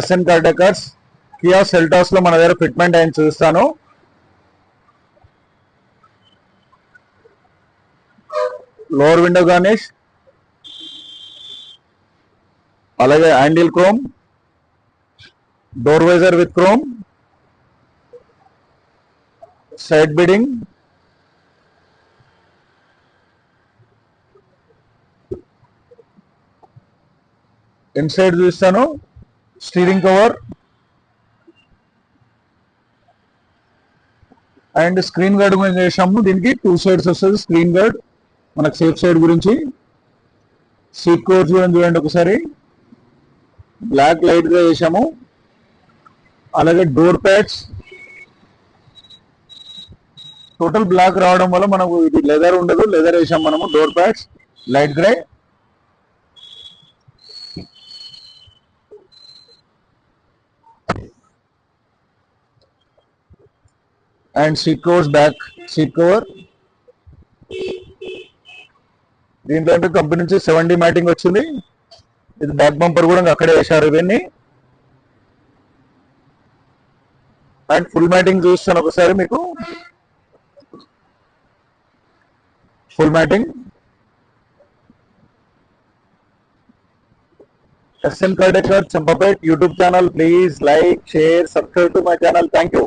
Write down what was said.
SN car decors Kia Seltos లో మన దగ్గర ఫిట్మెంట్ అయిన చూస్తాను. లోవర్ విండో గార్నిష్, అలాగే handle chrome, door visor with chrome, side beading, inside చూస్తాను steering cover and screen guard కూడా చేసాము. దీనికి 2 సైడ్స్ వస్తుంది స్క్రీన్ గార్డ్ మనకు సేఫ్ సైడ్ గురించి. సీట్ కవర్స్ కూడా చూడండి ఒకసారి, బ్లాక్ లైట్ గా వేసాము. అలాగే డోర్ ప్యాడ్స్ టోటల్ బ్లాక్ రావడం వల్ల మనకు ఇది లెదర్ ఉండదు, లెదర్ వేసాం మనము. Door pads light grey, and seat covers back seat cover. దీంట్లో కంపెనీ నుంచి 7D మ్యాటింగ్ వచ్చింది. ఇది బ్యాక్ బంపర్ కూడా అక్కడే వేశారు ఇవన్నీ. అండ్ ఫుల్ మ్యాటింగ్ చూస్తాను ఒకసారి మీకు. Full matting. SN Car Decor Champapet YouTube channel. Please like, share, subscribe to my channel. Thank you.